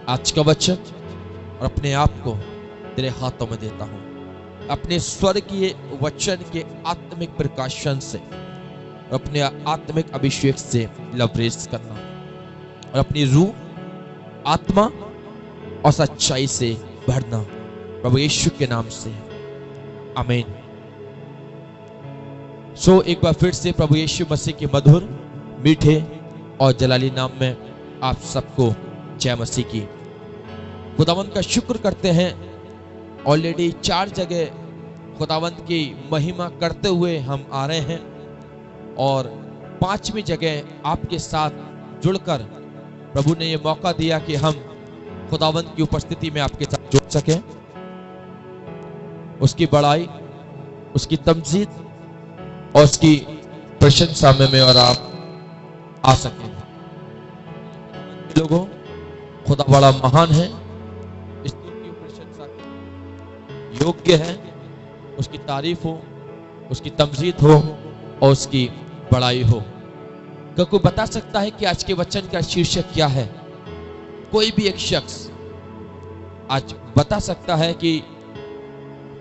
आज का वचन और अपने आप को तेरे हाथों में देता हूं। अपने स्वर्गीय वचन के आत्मिक प्रकाशन से और अपने आत्मिक अभिषेक से लवरेज करना और अपनी रूह, आत्मा और सच्चाई से भरना, प्रभु यीशु के नाम से, आमीन। एक बार फिर से प्रभु यीशु मसीह के मधुर, मीठे और जलाली नाम में आप सबको जय मसीह की। खुदावंत का शुक्र करते हैं। ऑलरेडी 4 जगह खुदावंत की महिमा करते हुए हम आ रहे हैं और 5वीं जगह आपके साथ जुड़कर प्रभु ने यह मौका दिया कि हम खुदावंत की उपस्थिति में आपके साथ जुड़ सकें, उसकी बड़ाई, उसकी तमजीद और उसकी प्रशंसा में और आप आ सकें। लोगों, खुदा बड़ा महान है, स्तुति की प्रशंसा के योग्य है, उसकी तारीफ हो, उसकी तमजीद हो और उसकी बड़ाई हो। क्या कोई बता सकता है कि आज के वचन का शीर्षक क्या है? कोई भी एक शख्स आज बता सकता है कि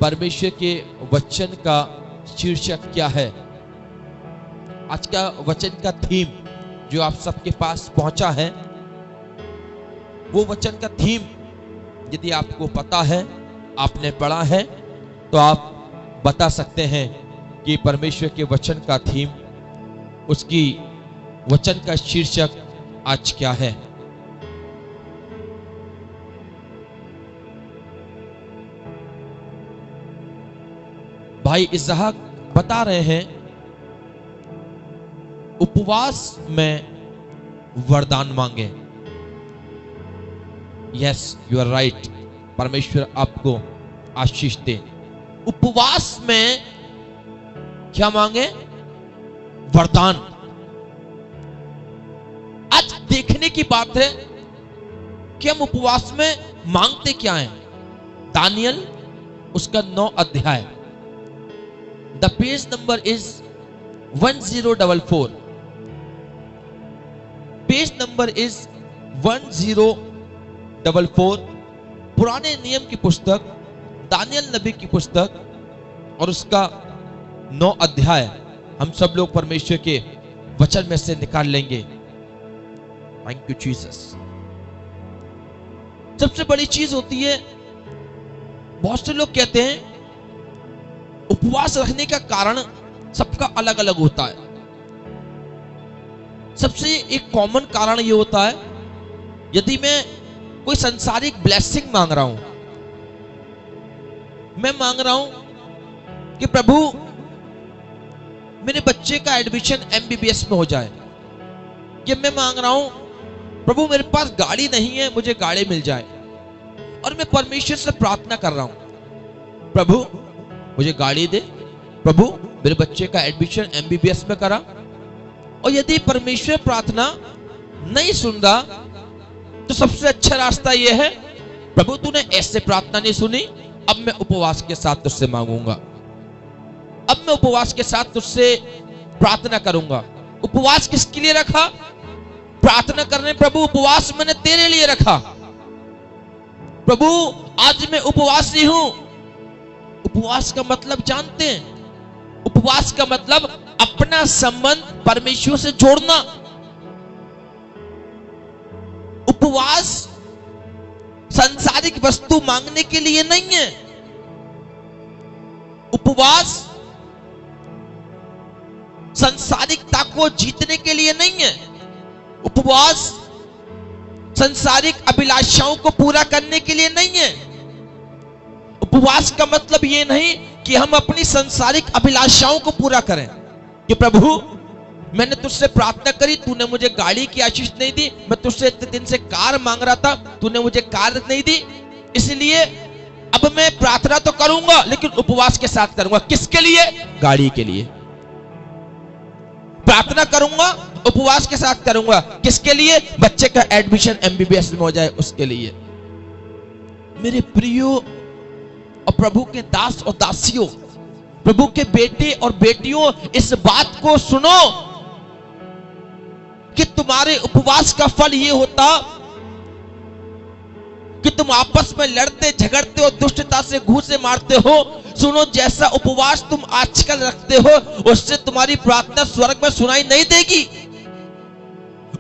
परमेश्वर के वचन का शीर्षक क्या है? आज का वचन का थीम जो आप सबके पास पहुंचा है, वो वचन का थीम यदि आपको पता है, आपने पढ़ा है, तो आप बता सकते हैं कि परमेश्वर के वचन का थीम, उसकी वचन का शीर्षक आज क्या है। भाई इसहाक बता रहे हैं, उपवास में वरदान मांगे। Yes, you are right. परमेश्वर आपको आशीष दे। उपवास में क्या मांगे? वरदान। आज देखने की बात है कि हम उपवास में मांगते क्या हैं। दानियल उसका 9 अध्याय, the page number is 1044, page number is 1044, पुराने नियम की पुस्तक, दानियल नबी की पुस्तक और उसका 9 अध्याय हम सब लोग परमेश्वर के वचन में से निकाल लेंगे। Thank you Jesus. सबसे बड़ी चीज होती है, बहुत से लोग कहते हैं उपवास रखने का कारण सबका अलग अलग होता है। सबसे एक कॉमन कारण यह होता है, यदि मैं कोई संसारिक ब्लेसिंग मांग रहा हूं, मैं मांग रहा हूं कि प्रभु मेरे बच्चे का एडमिशन एमबीबीएस में हो जाए, कि मैं मांग रहा हूं प्रभु मेरे पास गाड़ी नहीं है, मुझे गाड़ी मिल जाए, और मैं परमेश्वर से प्रार्थना कर रहा हूं प्रभु मुझे गाड़ी दे, प्रभु मेरे बच्चे का एडमिशन एमबीबीएस में करा। और यदि परमेश्वर प्रार्थना नहीं सुन रहा, तो सबसे अच्छा रास्ता यह है, प्रभु तूने ऐसे प्रार्थना नहीं सुनी, अब मैं उपवास के साथ तुझसे मांगूंगा, अब मैं उपवास के साथ तुझसे प्रार्थना करूंगा। उपवास किसके लिए रखा? प्रार्थना करने। प्रभु उपवास मैंने तेरे लिए रखा, प्रभु आज मैं उपवासी हूं। उपवास का मतलब जानते हैं? उपवास का मतलब अपना संबंध परमेश्वर से जोड़ना। उपवास सांसारिक वस्तु मांगने के लिए नहीं है। उपवास सांसारिकता को जीतने के लिए नहीं है। उपवास सांसारिक अभिलाषाओं को पूरा करने के लिए नहीं है। उपवास का मतलब यह नहीं कि हम अपनी सांसारिक अभिलाषाओं को पूरा करें, कि प्रभु मैंने तुझसे प्रार्थना करी, तूने मुझे गाड़ी की आशीष नहीं दी, मैं तुझसे इतने दिन से कार मांग रहा था, तूने मुझे कार नहीं दी, इसलिए अब मैं प्रार्थना तो करूंगा लेकिन उपवास के साथ करूंगा। किसके लिए? गाड़ी के लिए। प्रार्थना करूंगा, उपवास के साथ करूंगा। किसके लिए? बच्चे का एडमिशन एमबीबीएस में हो जाए, उसके लिए। मेरे प्रियो और प्रभु के दास और दासियों, प्रभु के बेटे और बेटियों, इस बात को सुनो कि तुम्हारे उपवास का फल यह होता कि तुम आपस में लड़ते झगड़ते हो, दुष्टता से घूंसे मारते हो। सुनो, जैसा उपवास तुम आजकल रखते हो उससे तुम्हारी प्रार्थना स्वर्ग में सुनाई नहीं देगी।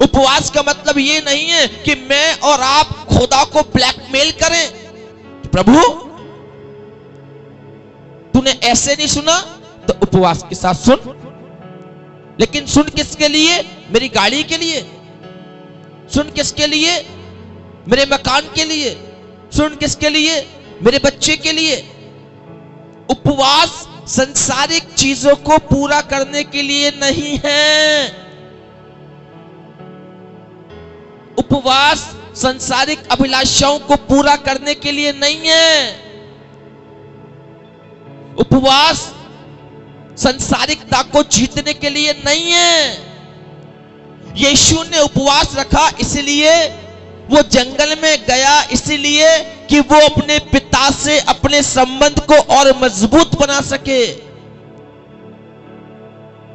उपवास का मतलब ये नहीं है कि मैं और आप खुदा को ब्लैकमेल करें। प्रभु तूने ऐसे नहीं सुना तो उपवास के साथ सुन, लेकिन सुन किसके लिए? मेरी गाड़ी के लिए। सुन किसके लिए? मेरे मकान के लिए। सुन किसके लिए? मेरे बच्चे के लिए। उपवास संसारिक चीजों को पूरा करने के लिए नहीं है। उपवास संसारिक अभिलाषाओं को पूरा करने के लिए नहीं है। उपवास संसारिकता को जीतने के लिए नहीं है। यीशु ने उपवास रखा इसलिए, वो जंगल में गया इसलिए कि वो अपने पिता से अपने संबंध को और मजबूत बना सके।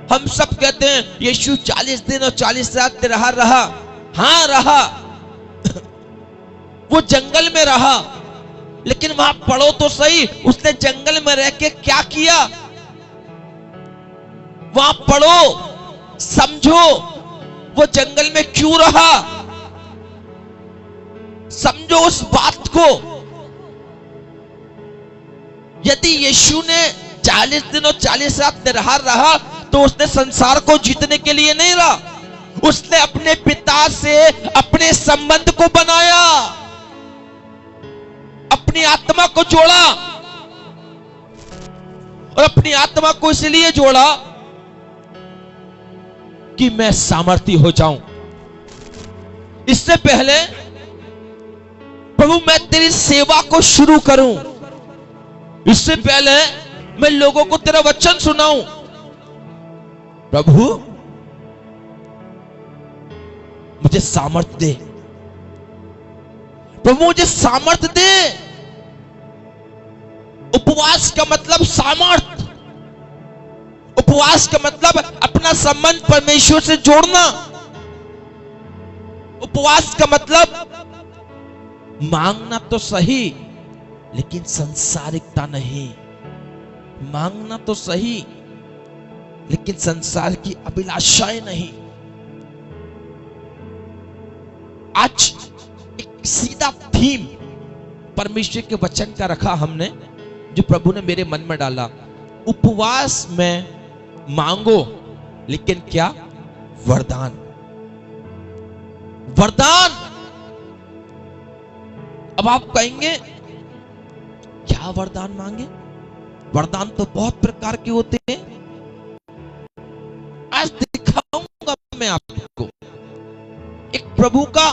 हम सब कहते हैं यीशु 40 दिन और 40 रात रहा। हां रहा, वो जंगल में रहा, लेकिन वहां पढ़ो तो सही, उसने जंगल में रह के क्या किया? वहां पढ़ो, समझो, वो जंगल में क्यों रहा, समझो उस बात को। यदि यीशु ने 40 दिन और 40 रात निराहार रहा तो उसने संसार को जीतने के लिए नहीं रहा, उसने अपने पिता से अपने संबंध को बनाया, अपनी आत्मा को जोड़ा। और अपनी आत्मा को इसलिए जोड़ा कि मैं सामर्थी हो जाऊं। इससे पहले प्रभु मैं तेरी सेवा को शुरू करूं, इससे पहले मैं लोगों को तेरा वचन सुनाऊं, प्रभु मुझे सामर्थ दे, प्रभु मुझे सामर्थ दे। उपवास का मतलब सामर्थ। उपवास का मतलब अपना संबंध परमेश्वर से जोड़ना। उपवास का मतलब मांगना तो सही लेकिन संसारिकता नहीं, मांगना तो सही लेकिन संसार की अभिलाषाएं नहीं। आज एक सीधा थीम परमेश्वर के वचन का रखा हमने, जो प्रभु ने मेरे मन में डाला। उपवास में मांगो, लेकिन क्या? वरदान। वरदान। अब आप कहेंगे क्या वरदान मांगे? वरदान तो बहुत प्रकार के होते हैं। आज दिखाऊंगा मैं आपको एक प्रभु का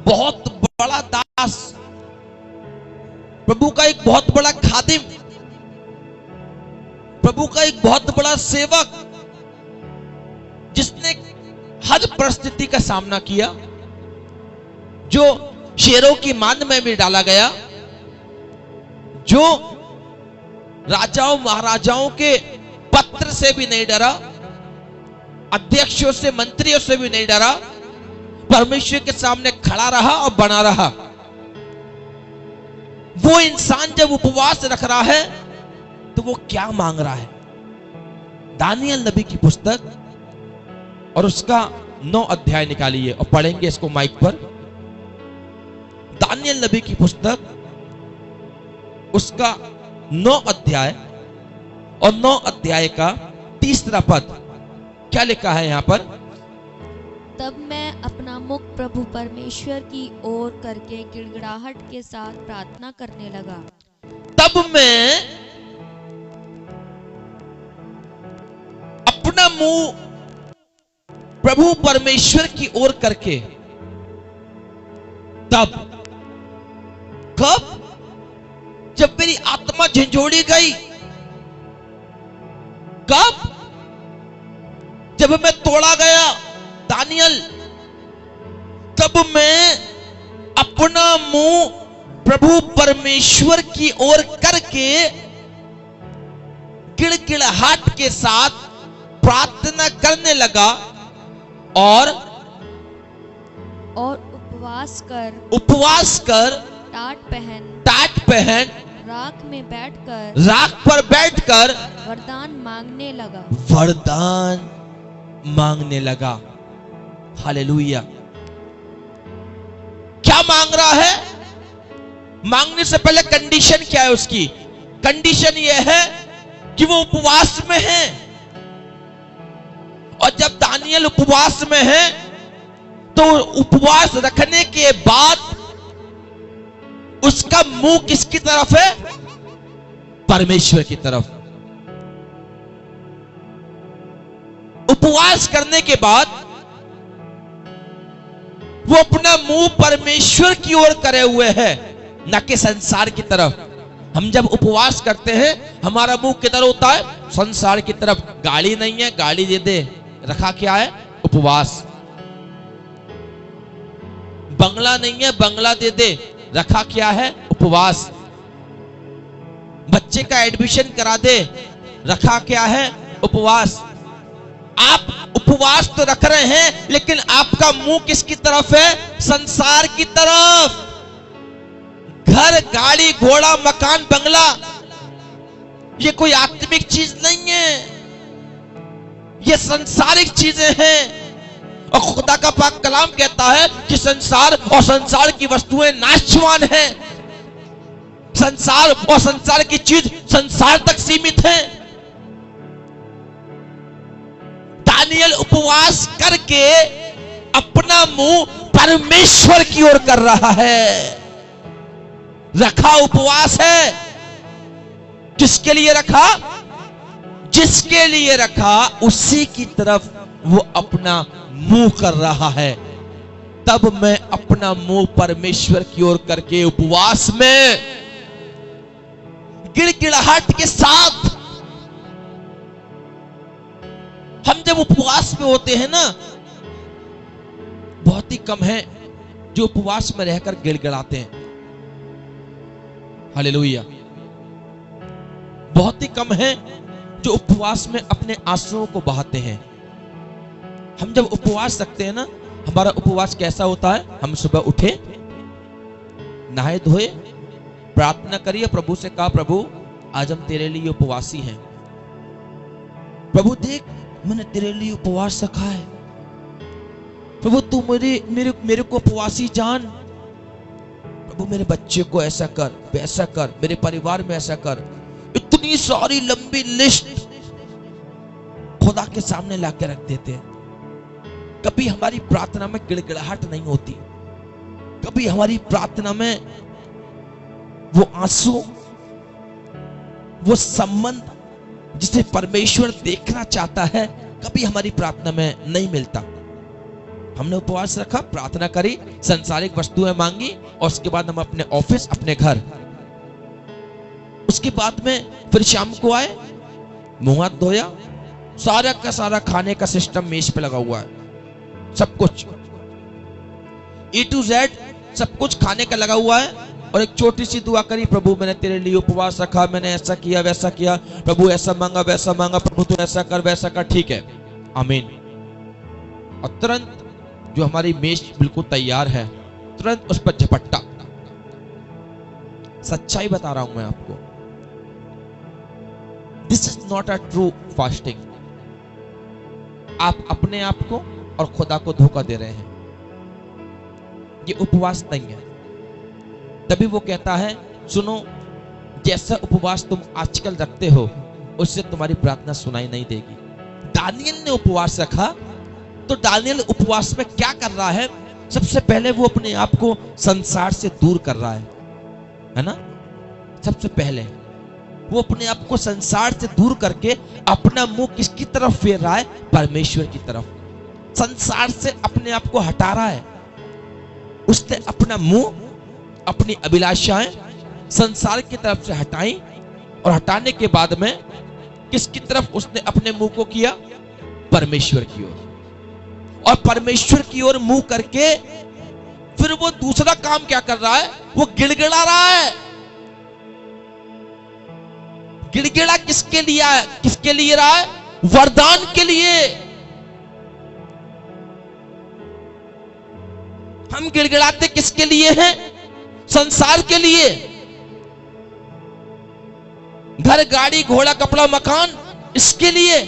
बहुत बड़ा दास, प्रभु का एक बहुत बड़ा खादिम, प्रभु का एक बहुत बड़ा सेवक, जिसने हर परिस्थिति का सामना किया, जो शेरों की मान में भी डाला गया, जो राजाओं महाराजाओं के पत्र से भी नहीं डरा, अध्यक्षों से मंत्रियों से भी नहीं डरा, परमेश्वर के सामने खड़ा रहा और बना रहा। वो इंसान जब उपवास रख रहा है तो वो क्या मांग रहा है? दानियल नबी की पुस्तक और उसका 9 अध्याय निकालिए और पढ़ेंगे इसको माइक पर। दानियल नबी की पुस्तक उसका 9 अध्याय और 9 अध्याय का 3रा पद क्या लिखा है यहां पर? तब मैं अपना मुख प्रभु परमेश्वर की ओर करके गिड़गिड़ाहट के साथ प्रार्थना करने लगा। तब मैं अपना मुंह प्रभु परमेश्वर की ओर करके, तब कब? जब मेरी आत्मा झंझोड़ी गई। कब? जब मैं तोड़ा गया दानियल, तब मैं अपना मुंह प्रभु परमेश्वर की ओर करके गिड़गिड़ाहट के साथ प्रार्थना करने लगा और उपवास कर टाट पहन राख में बैठकर राख पर बैठकर वरदान मांगने लगा। हालेलुया। क्या मांग रहा है? मांगने से पहले कंडीशन क्या है उसकी? कंडीशन यह है कि वो उपवास में है। और जब दानियल उपवास में है तो उपवास रखने के बाद उसका मुंह किसकी तरफ है? परमेश्वर की तरफ। उपवास करने के बाद वो अपना मुंह परमेश्वर की ओर करे हुए है, न कि संसार की तरफ। हम जब उपवास करते हैं हमारा मुंह किधर होता है? संसार की तरफ। गाड़ी नहीं है, गाड़ी दे दे, रखा क्या है? उपवास। बंगला नहीं है, बंगला दे दे, रखा क्या है? उपवास। बच्चे का एडमिशन करा दे, रखा क्या है? उपवास। आप उपवास तो रख रहे हैं लेकिन आपका मुंह किसकी तरफ है? संसार की तरफ। घर, गाड़ी, घोड़ा, मकान, बंगला, ये कोई आत्मिक चीज नहीं है, ये संसारिक चीजें हैं। और खुदा का पाक कलाम कहता है कि संसार और संसार की वस्तुएं नाशवान हैं। संसार और संसार की चीज संसार तक सीमित है। दानियल उपवास करके अपना मुंह परमेश्वर की ओर कर रहा है। रखा उपवास है। किसके लिए रखा? जिसके लिए रखा उसी की तरफ वो अपना मुंह कर रहा है। तब मैं अपना मुंह परमेश्वर की ओर करके उपवास में गिड़गिड़ाहट के साथ, हम जब उपवास में होते हैं ना, बहुत ही कम है जो उपवास में रहकर गिड़गिड़ाते हैं। हालेलुया। बहुत ही कम है जो उपवास में अपने आंसुओं को बहाते हैं। हम जब उपवास रखते हैं ना, हमारा उपवास कैसा होता है? हम सुबह उठे, नहाए धोए, प्रार्थना करिए, प्रभु से कहा प्रभु आज हम तेरे लिए उपवासी हैं। प्रभु देख मैंने तेरे लिए उपवास रखा है। प्रभु तू मेरे को उपवासी जान। प्रभु मेरे बच्चे को ऐसा कर, वैसा कर, मेरे परिवार में ऐसा कर। इतनी सारी लंबी लिस्ट खुदा के सामने लाके रख देते हैं। कभी हमारी प्रार्थना में गिड़गिड़ाहट नहीं होती। कभी हमारी प्रार्थना में वो आंसू, वो संबंध जिसे परमेश्वर देखना चाहता है, कभी हमारी प्रार्थना में नहीं मिलता। हमने उपवास रखा, प्रार्थना करी, संसारिक वस्तुएं मांगी और उसके बाद हम अपने ऑफिस, अपने घर, उसके बाद में फिर शाम को आए, मुंह हाथ धोया, सारा का सारा खाने का सिस्टम मेज पे लगा हुआ है। सब कुछ A to Z सब कुछ खाने का लगा हुआ है। और एक छोटी सी दुआ करी, प्रभु मैंने तेरे लिए उपवास रखा, मैंने ऐसा किया वैसा किया, प्रभु ऐसा मांगा वैसा मांगा, प्रभु तू ऐसा कर वैसा कर, ठीक है, आमीन। और तुरंत जो हमारी मेज बिल्कुल तैयार है, तुरंत उस पर झपट्टा। सच्चाई बता रहा हूं मैं आपको, this is not a true fasting. आप अपने आप को और खुदा को धोखा दे रहे हैं। ये उपवास नहीं है। तभी वो कहता है, सुनो, जैसा उपवास तुम आजकल रखते हो उससे तुम्हारी प्रार्थना सुनाई नहीं देगी। दानियल ने उपवास रखा, तो दानियल उपवास में क्या कर रहा है? सबसे पहले वो अपने आप को संसार से दूर कर रहा है ना। सबसे पहले वो अपने आप को संसार से दूर करके अपना मुंह किसकी तरफ फेर रहा है? परमेश्वर की तरफ। संसार से अपने आप को हटा रहा है। उसने अपना मुंह, अपनी अभिलाषाएं संसार की तरफ से हटाई और हटाने के बाद में किसकी तरफ उसने अपने मुंह को किया? परमेश्वर की ओर। और परमेश्वर की ओर मुंह करके फिर वो दूसरा काम क्या कर रहा है? वो गिड़गिड़ा रहा है। गिड़गिड़ा किसके लिए? किसके लिए रहा है? वरदान के लिए। हम गिड़गिड़ाते किसके लिए हैं? संसार के लिए। घर, गाड़ी, घोड़ा, कपड़ा, मकान, इसके लिए।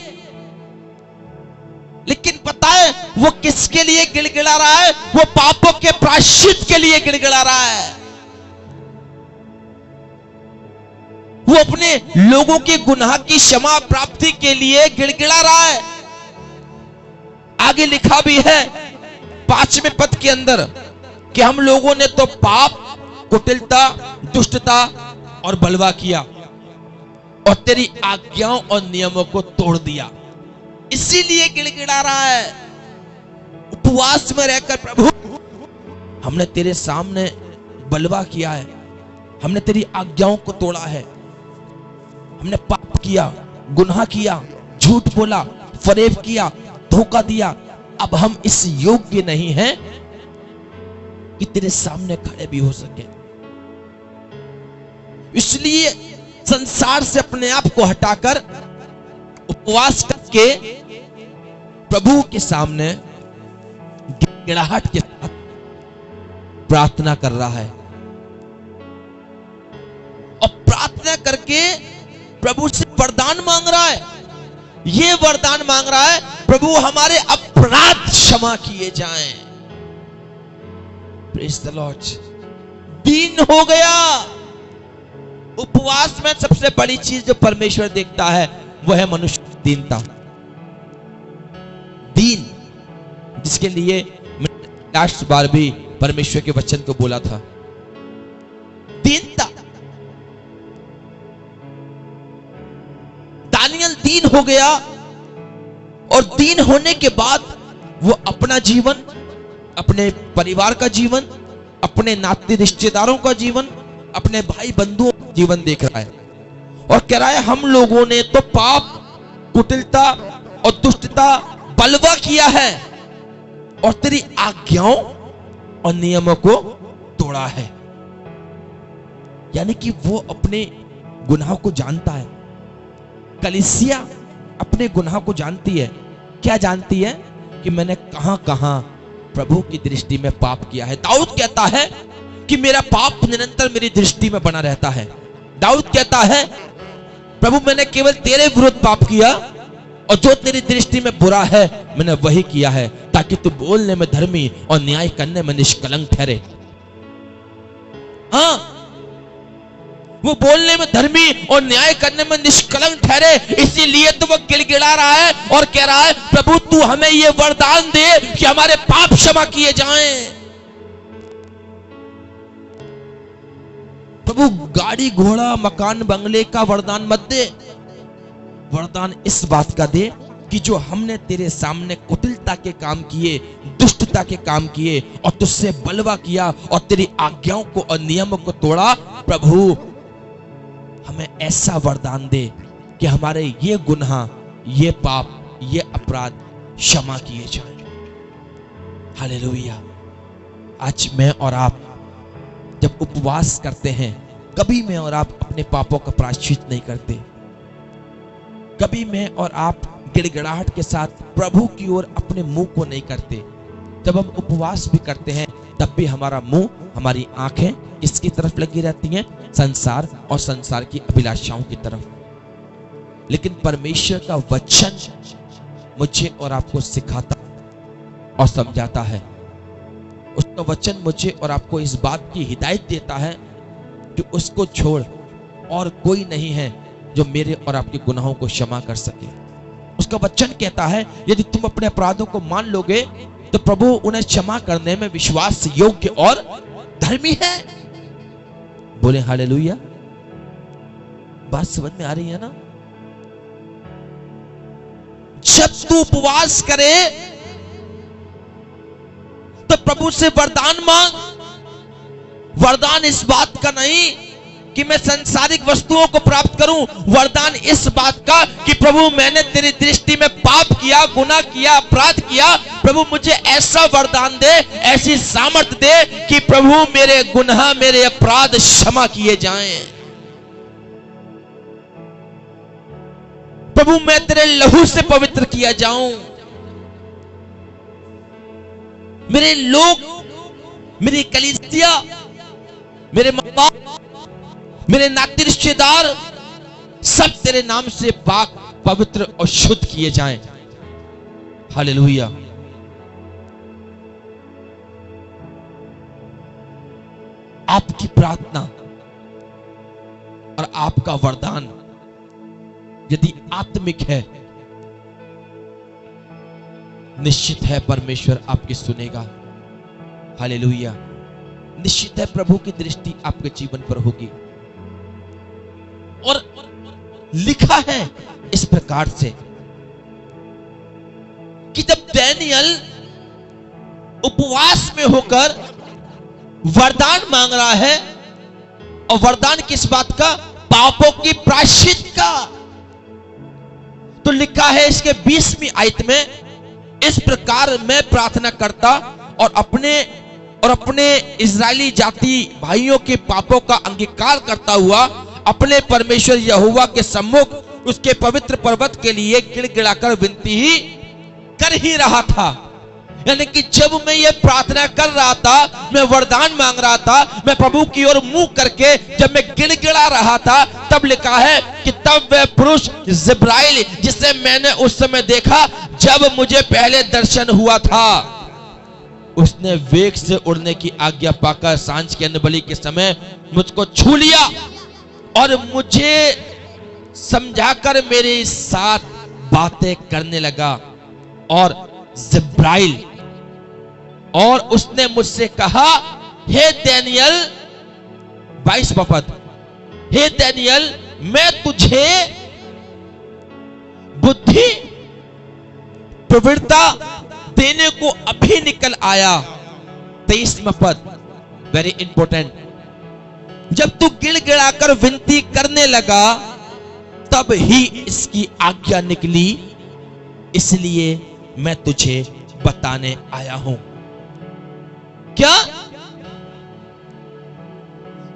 लेकिन पता है वो किसके लिए गिड़गिड़ा रहा है? वो पापों के प्रायश्चित के लिए गिड़गिड़ा रहा है। वो अपने लोगों के गुनाह की क्षमा प्राप्ति के लिए गिड़गिड़ा रहा है। आगे लिखा भी है 5वें पद के अंदर कि हम लोगों ने तो पाप, कुटिलता, दुष्टता और बलवा किया और तेरी आज्ञाओं और नियमों को तोड़ दिया। इसीलिए गिड़गिड़ा रहा है। उपवास में रहकर, प्रभु हमने तेरे सामने बलवा किया है, हमने तेरी आज्ञाओं को तोड़ा है, हमने पाप किया, गुनाह किया, झूठ बोला, फरेब किया, धोखा दिया। अब हम इस योग्य नहीं हैं कि तेरे सामने खड़े भी हो सके। इसलिए संसार से अपने आप को हटाकर उपवास करके प्रभु के सामने गिड़गिड़ाहट के साथ प्रार्थना कर रहा है और प्रार्थना करके प्रभु से वरदान मांग रहा है। ये वरदान मांग रहा है, प्रभु हमारे अपराध क्षमा किए जाएं। Praise the Lord. दीन हो गया। उपवास में सबसे बड़ी चीज जो परमेश्वर देखता है वो है मनुष्य दीनता। दीन, जिसके लिए मैंने लास्ट बार भी परमेश्वर के वचन को बोला था, दीनता। दानियल दीन हो गया और दीन होने के बाद वो अपना जीवन, अपने परिवार का जीवन, अपने नाते रिश्तेदारों का जीवन, अपने भाई बंधुओं का जीवन देख रहा है और कह रहा है हम लोगों ने तो पाप, कुटिलता और दुष्टता, बलवा किया है और तेरी आज्ञाओं और नियमों को तोड़ा है। यानी कि वो अपने गुनाहों को जानता है। कलीसिया अपने गुनाह को जानती है। क्या जानती है? कि मैंने कहां कहां प्रभु की दृष्टि में पाप किया है। दाऊद कहता है कि मेरा पाप निरंतर मेरी दृष्टि में बना रहता है। दाऊद कहता है प्रभु मैंने केवल तेरे विरुद्ध पाप किया और जो तेरी दृष्टि में बुरा है मैंने वही किया है, ताकि तू बोलने में धर्मी और न्याय करने में निष्कलंक ठहरे। हाँ, वो बोलने में धर्मी और न्याय करने में निष्कलंक ठहरे। इसीलिए तो वो गिड़गिड़ा रहा है और कह रहा है प्रभु तू हमें ये वरदान दे कि हमारे पाप क्षमा किए जाएं। प्रभु गाड़ी, घोड़ा, मकान, बंगले का वरदान मत दे। वरदान इस बात का दे कि जो हमने तेरे सामने कुटिलता के काम किए, दुष्टता के काम किए और तुझसे बलवा किया और तेरी आज्ञाओं को और नियमों को तोड़ा, प्रभु हमें ऐसा वरदान दे कि हमारे ये गुनाह, ये पाप, ये अपराध क्षमा किए जाएं। हालेलुया। आज मैं और आप जब उपवास करते हैं, कभी मैं और आप अपने पापों का प्रायश्चित नहीं करते। कभी मैं और आप गिड़गिड़ाहट के साथ प्रभु की ओर अपने मुंह को नहीं करते। जब हम उपवास भी करते हैं तब भी हमारा मुंह, हमारी आंखें इसकी तरफ लगी रहती हैं, संसार और संसार की अभिलाषाओं की तरफ। लेकिन परमेश्वर का वचन मुझे और आपको सिखाता और समझाता है। उसका वचन मुझे और आपको इस बात की हिदायत देता है कि उसको छोड़ और कोई नहीं है जो मेरे और आपके गुनाहों को क्षमा कर सके। उसका वचन कहता है यदि तुम अपने अपराधों को मान लोगे तो प्रभु उन्हें क्षमा करने में विश्वास योग्य और धर्मी है। बोले हालेलुया। बात समझ में आ रही है ना? जब तू उपवास करे तो प्रभु से वरदान मांग। वरदान इस बात का नहीं कि मैं सांसारिक वस्तुओं को प्राप्त करूं। वरदान इस बात का कि प्रभु मैंने तेरी दृष्टि में पाप किया, गुनाह किया, अपराध किया। प्रभु मुझे ऐसा वरदान दे, ऐसी सामर्थ दे कि प्रभु मेरे गुनाह, मेरे अपराध क्षमा किए जाएं। प्रभु मैं तेरे लहू से पवित्र किया जाऊं। मेरे लोग मेरी कलीसिया, मेरे माँ बाप, मेरे नाते रिश्तेदार सब तेरे नाम से पाक, पवित्र और शुद्ध किए जाएं। हालेलुया। आपकी प्रार्थना और आपका वरदान यदि आत्मिक है, निश्चित है परमेश्वर आपकी सुनेगा। हालेलुया। निश्चित है प्रभु की दृष्टि आपके जीवन पर होगी। और लिखा है इस प्रकार से कि जब डैनियल उपवास में होकर वरदान मांग रहा है, और वरदान किस बात का? पापों की प्रायश्चित का। तो लिखा है इसके 20वीं आयत में, इस प्रकार मैं प्रार्थना करता और अपने इजरायली जाति भाइयों के पापों का अंगीकार करता हुआ अपने परमेश्वर यहोवा के सम्मुख उसके पवित्र पर्वत के लिए गिड़गिड़ाकर विनती ही कर ही रहा था। यानी कि जब मैं ये प्रार्थना कर रहा था, मैं वरदान मांग रहा था, मैं प्रभु की ओर मुंह करके जब मैं गिड़गिड़ा रहा था, तब लिखा है कि तब वह पुरुष जिब्राइल, जिसे मैंने उस समय देखा जब मुझे पहले दर्शन हुआ था, उसने वेग से उड़ने की आज्ञा पाकर सांझ के अन्नबलि के समय मुझको छू लिया और मुझे समझाकर मेरे साथ बातें करने लगा। और जिब्राइल, और उसने मुझसे कहा, हे डैनियल, 22वां पद, हे डैनियल, मैं तुझे बुद्धि प्रवृत्ता देने को अभी निकल आया। 23वां पद, वेरी इंपॉर्टेंट, जब तू गिड़गिड़ाकर विनती करने लगा तब ही इसकी आज्ञा निकली, इसलिए मैं तुझे बताने आया हूं। क्या?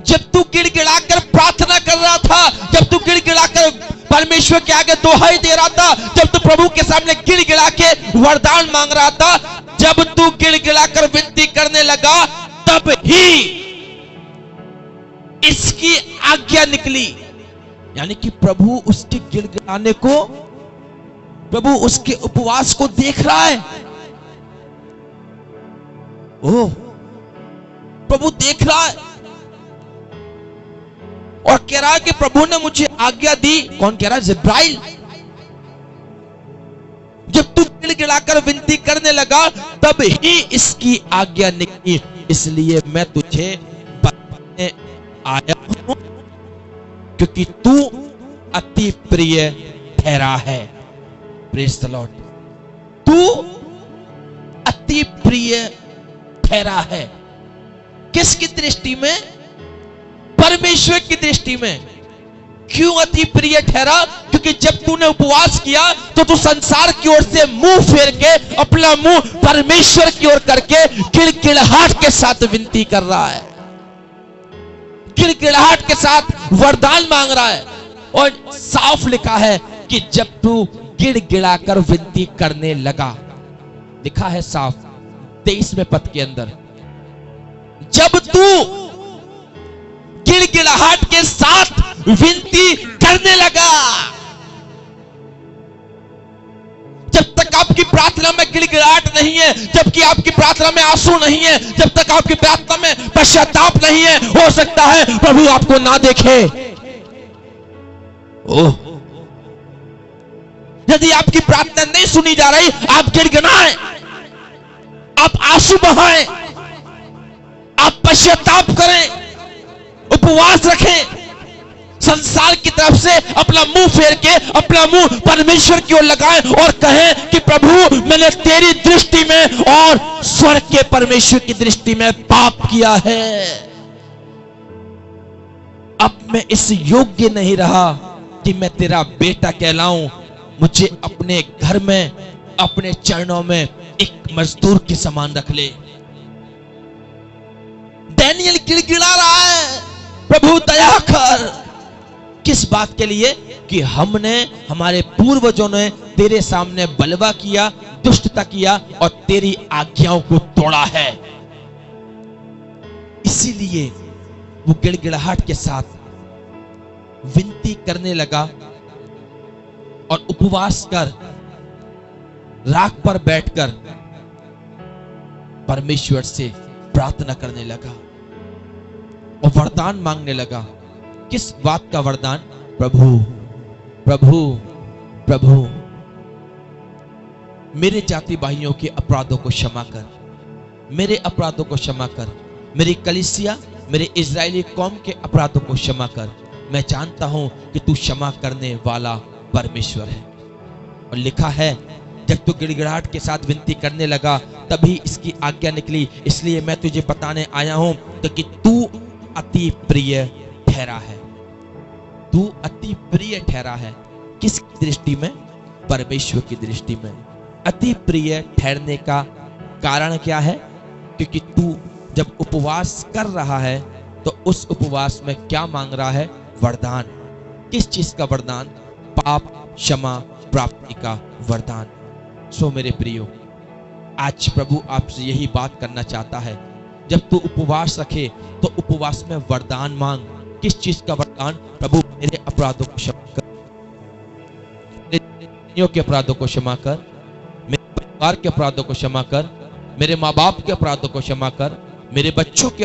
जब तू गिड़गिड़ाकर प्रार्थना कर रहा था, जब तू गिड़गिड़ाकर परमेश्वर के आगे दोहाई दे रहा था, जब तू प्रभु के सामने गिड़गिड़ा के वरदान मांग रहा था, जब तू गिड़गिड़ाकर विनती करने लगा तब ही इसकी आज्ञा निकली। यानी कि प्रभु उसके गिड़गिड़ाने को, प्रभु उसके उपवास को देख रहा है। ओह, प्रभु देख रहा है और कह रहा है कि प्रभु ने मुझे आज्ञा दी। कौन कह रहा है? जिब्राइल। जब तू गिड़गिड़ाकर विनती करने लगा तब ही इसकी आज्ञा निकली, इसलिए मैं तुझे बताने आया हूं, क्योंकि तू अति प्रिय ठहरा है। Praise the Lord. तू अति प्रिय ठहरा है। किसकी दृष्टि में? परमेश्वर की दृष्टि में। क्यों अति प्रिय ठहरा? क्योंकि जब तूने उपवास किया तो तू संसार की ओर से मुंह फेर के अपना मुंह परमेश्वर की ओर करके गिड़गिड़ाहट के साथ विनती कर रहा है, गिड़गिड़ाहट के साथ वरदान मांग रहा है। और साफ लिखा है कि जब तू गिड़गिड़ाकर विनती करने लगा, लिखा है साफ 23वें पद के अंदर, जब तू गिड़गिड़ाहट के साथ विनती करने लगा। जब तक आपकी प्रार्थना में गिड़गिड़ाहट नहीं है, जबकि आपकी प्रार्थना में आंसू नहीं है, जब तक आपकी प्रार्थना में पश्चाताप नहीं है, हो सकता है प्रभु आपको ना देखे। ओह, यदि आपकी प्रार्थना नहीं सुनी जा रही, आप गिड़गिड़ाएं, आप आंसू बहाएं, आप पश्चाताप करें, उपवास रखें, संसार की तरफ से अपना मुंह फेर के अपना मुंह परमेश्वर की ओर लगाएं और कहें कि प्रभु, मैंने तेरी दृष्टि में और स्वर्ग के परमेश्वर की दृष्टि में पाप किया है। अब मैं इस योग्य नहीं रहा कि मैं तेरा बेटा कहलाऊं। मुझे अपने घर में, अपने चरणों में एक मजदूर के समान रख ले। डैनियल गिड़गिड़ा रहा है, प्रभु दया कर। किस बात के लिए? कि हमने, हमारे पूर्वजों ने तेरे सामने बलवा किया, दुष्टता किया और तेरी आज्ञाओं को तोड़ा है। इसीलिए वो गिड़गिड़ाहट के साथ विनती करने लगा और उपवास कर राख पर बैठकर परमेश्वर से प्रार्थना करने लगा और वरदान मांगने लगा। किस बात का वरदान? प्रभु प्रभु प्रभु, मेरे जाति भाइयों के अपराधों को क्षमा कर, मेरे अपराधों को क्षमा कर, मेरी कलीसिया, मेरे इजरायली कौम के अपराधों को क्षमा कर। मैं जानता हूं कि तू क्षमा करने वाला परमेश्वर है। और लिखा है जब तू गिड़गिड़ाहट के साथ विनती करने लगा तभी इसकी आज्ञा निकली। इसलिए मैं तुझे बताने आया हूं तो कि तू अति प्रिय ठहरा है। तू अति प्रिय ठहरा है। किसकी दृष्टि में? परमेश्वर की दृष्टि में। अति प्रिय ठहरने का कारण क्या है? क्योंकि तू जब उपवास कर रहा है तो उस उपवास में क्या मांग रहा है? वरदान। किस चीज का वरदान? पाप क्षमा प्राप्ति का वरदान। सो मेरे प्रियो, आज प्रभु आपसे यही बात करना चाहता है। जब तू उपवास रखे तो उपवास में वरदान मांग। किस चीज का वरदान? प्रभु मेरे अपराधों को क्षमा कर, मेरे के अपराधों को क्षमा कर, मेरे परिवार के अपराधों को क्षमा कर, मेरे माँ बाप के अपराधों को क्षमा कर, मेरे बच्चों के